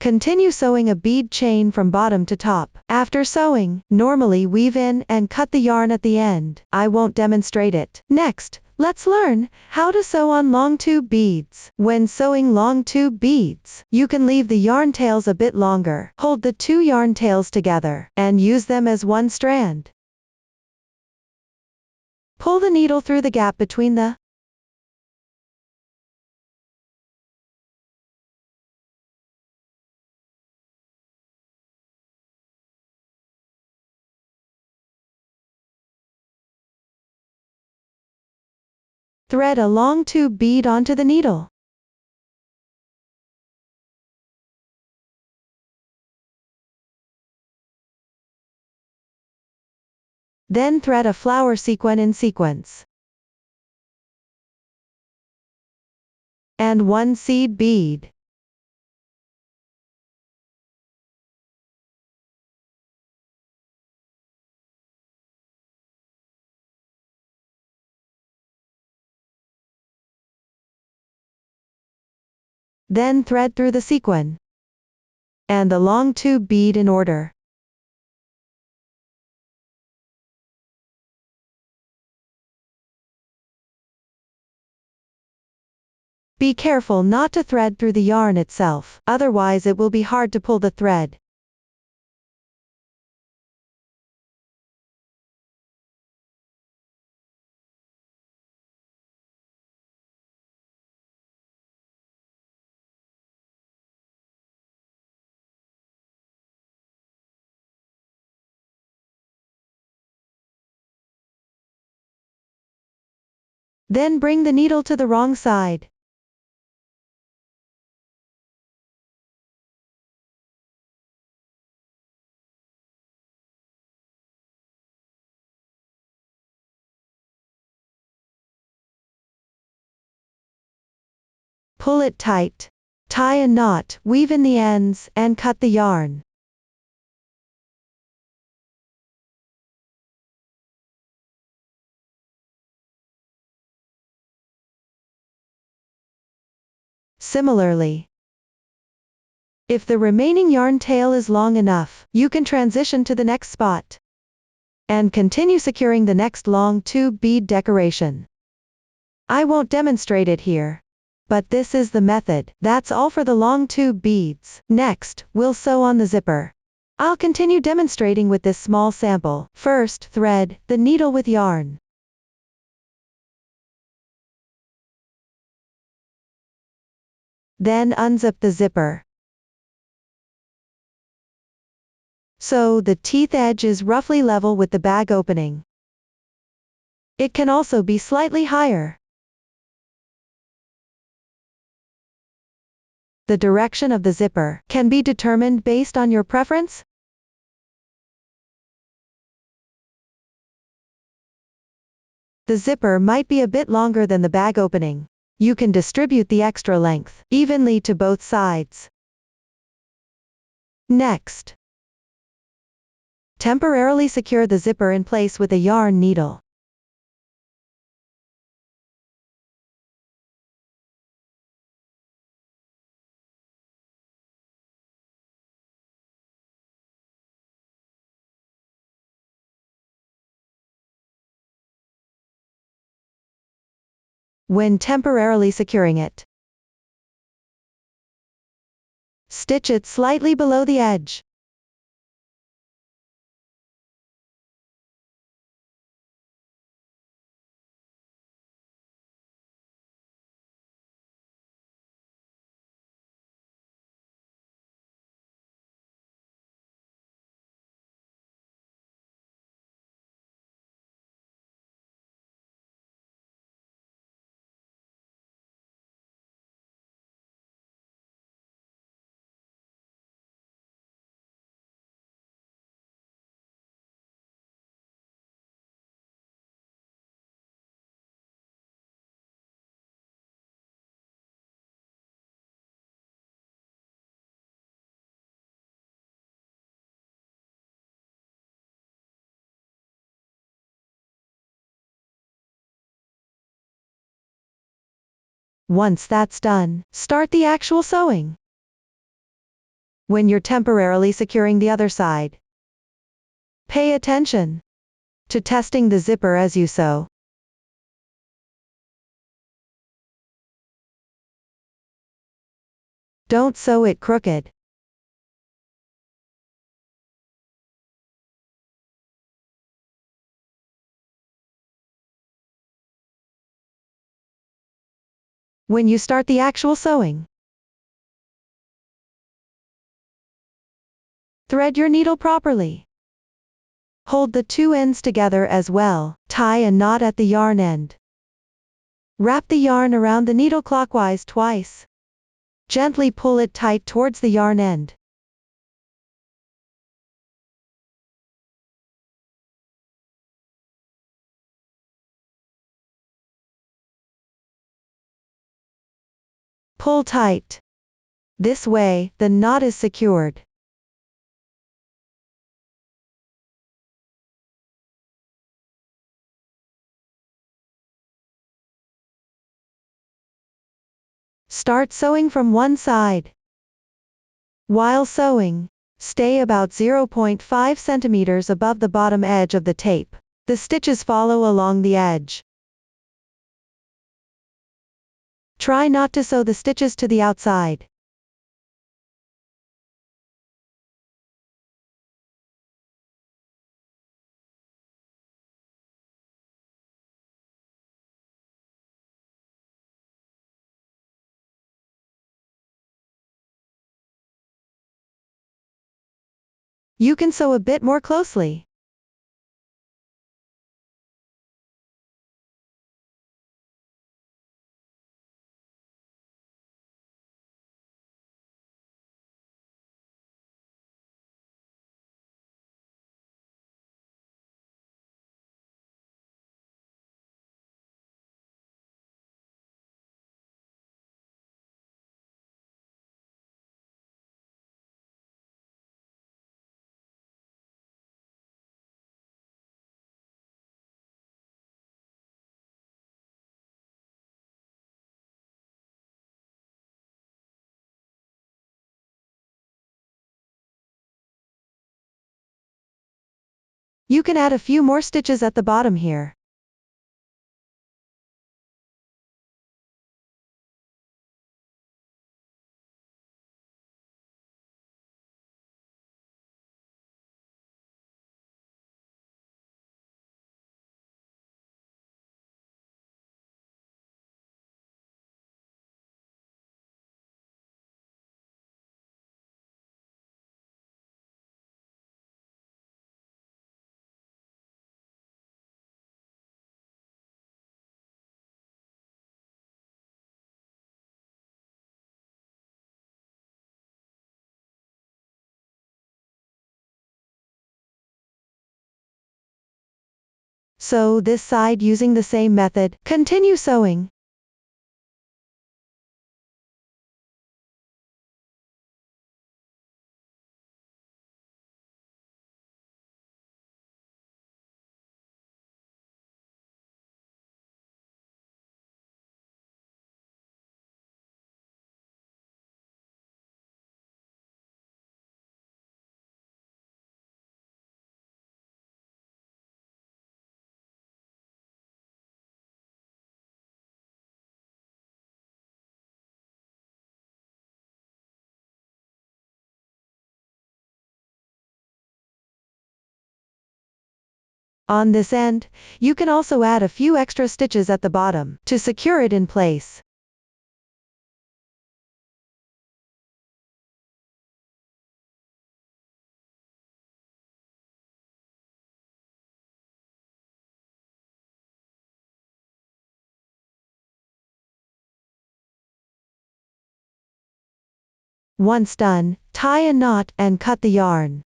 Continue sewing a bead chain from bottom to top. After sewing, normally weave in and cut the yarn at the end. I won't demonstrate it. Next, let's learn how to sew on long tube beads. When sewing long tube beads, you can leave the yarn tails a bit longer. Hold the two yarn tails together and use them as one strand. Pull the needle through the gap between the thread a long tube bead onto the needle. Then thread a flower sequin in sequence. And one seed bead. Then thread through the sequin and the long tube bead in order. Be careful not to thread through the yarn itself, otherwise it will be hard to pull the thread. Then bring the needle to the wrong side. Pull it tight. Tie a knot, weave in the ends, and cut the yarn. Similarly, if the remaining yarn tail is long enough, you can transition to the next spot and continue securing the next long tube bead decoration. I won't demonstrate it here, but this is the method. That's all for the long tube beads. Next, we'll sew on the zipper. I'll continue demonstrating with this small sample. First, thread the needle with yarn. Then unzip the zipper. So the teeth edge is roughly level with the bag opening. It can also be slightly higher. The direction of the zipper can be determined based on your preference. The zipper might be a bit longer than the bag opening. You can distribute the extra length evenly to both sides. Next, temporarily secure the zipper in place with a yarn needle. When temporarily securing it, stitch it slightly below the edge. Once that's done, start the actual sewing. When you're temporarily securing the other side, pay attention to testing the zipper as you sew. Don't sew it crooked. When you start the actual sewing, thread your needle properly. Hold the two ends together as well, tie a knot at the yarn end. Wrap the yarn around the needle clockwise twice. Gently pull it tight towards the yarn end. Pull tight. This way, the knot is secured. Start sewing from one side. While sewing, stay about 0.5 centimeters above the bottom edge of the tape. The stitches follow along the edge. Try not to sew the stitches to the outside. You can sew a bit more closely. You can add a few more stitches at the bottom here. Sew this side using the same method. Continue sewing. On this end, you can also add a few extra stitches at the bottom to secure it in place. Once done, tie a knot and cut the yarn.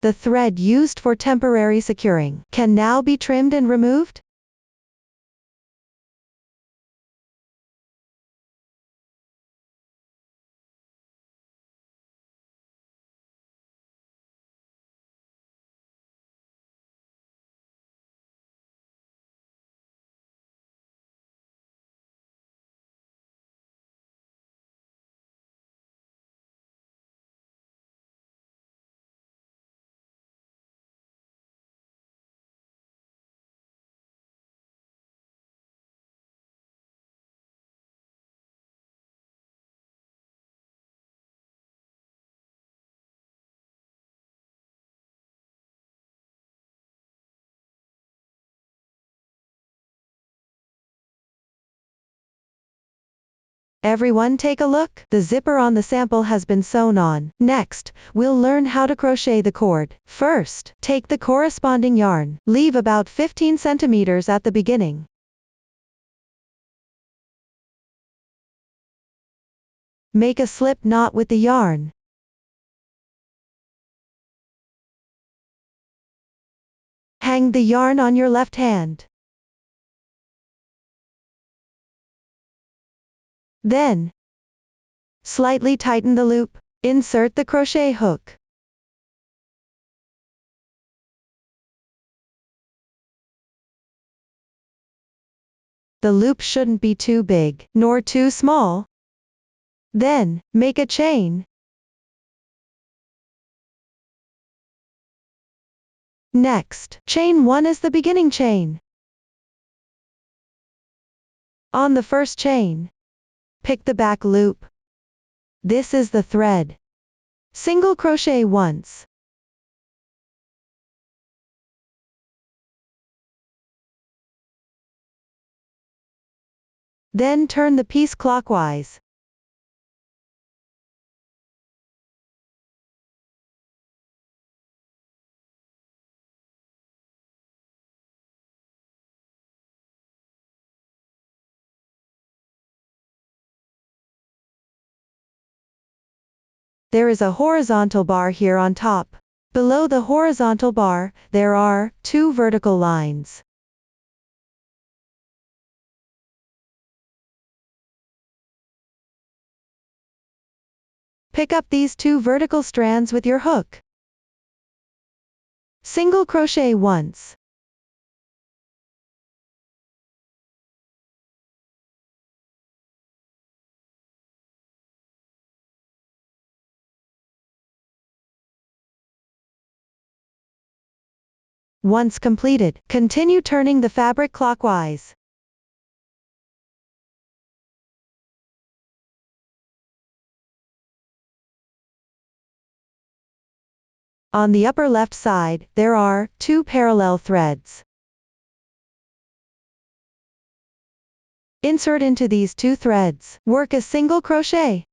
The thread used for temporary securing can now be trimmed and removed. Everyone take a look. The zipper on the sample has been sewn on. Next, we'll learn how to crochet the cord. First, take the corresponding yarn. Leave about 15 centimeters at the beginning. Make a slip knot with the yarn. Hang the yarn on your left hand. Then, slightly tighten the loop. Insert the crochet hook. The loop shouldn't be too big, nor too small. Then, make a chain. Next, chain 1 is the beginning chain. On the first chain, pick the back loop. This is the thread. Single crochet once. Then turn the piece clockwise. There is a horizontal bar here on top. Below the horizontal bar, there are 2 vertical lines. Pick up these 2 vertical strands with your hook. Single crochet once. Once completed, continue turning the fabric clockwise. On the upper left side, there are 2 parallel threads. Insert into these 2 threads. Work a single crochet.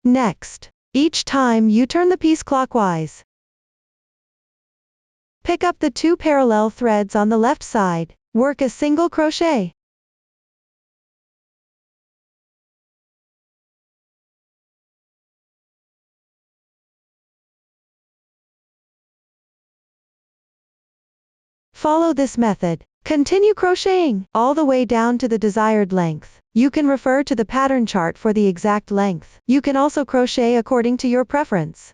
Next, each time you turn the piece clockwise, pick up the 2 parallel threads on the left side, work a single crochet. Follow this method. Continue crocheting all the way down to the desired length. You can refer to the pattern chart for the exact length. You can also crochet according to your preference.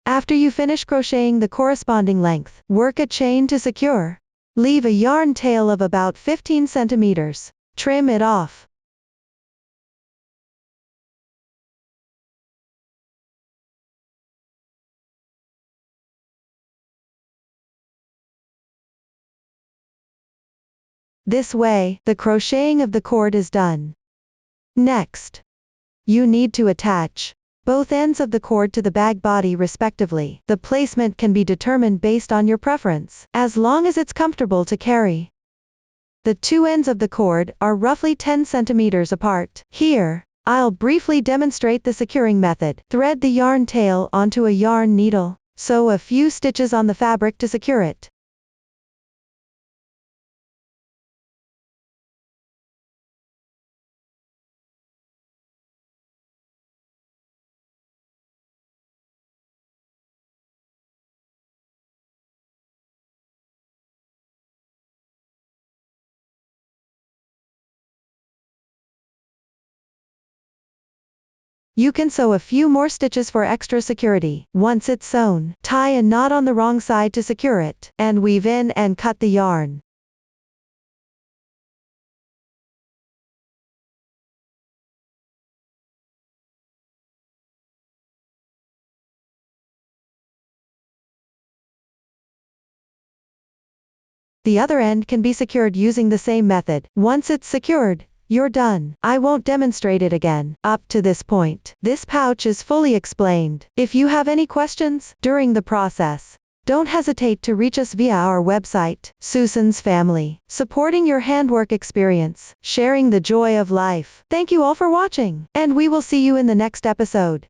After you finish crocheting the corresponding length, work a chain to secure. Leave a yarn tail of about 15 centimeters. Trim it off. This way, the crocheting of the cord is done. Next, you need to attach both ends of the cord to the bag body respectively. The placement can be determined based on your preference, as long as it's comfortable to carry. The 2 ends of the cord are roughly 10 centimeters apart. Here, I'll briefly demonstrate the securing method. Thread the yarn tail onto a yarn needle. Sew a few stitches on the fabric to secure it. You can sew a few more stitches for extra security. Once it's sewn, tie a knot on the wrong side to secure it, and weave in and cut the yarn. The other end can be secured using the same method. Once it's secured, you're done. I won't demonstrate it again. Up to this point, this pouch is fully explained. If you have any questions during the process, Don't hesitate to reach us via our website, Susan's Family, supporting your handwork experience, sharing the joy of life. Thank you all for watching, and we will see you in the next episode.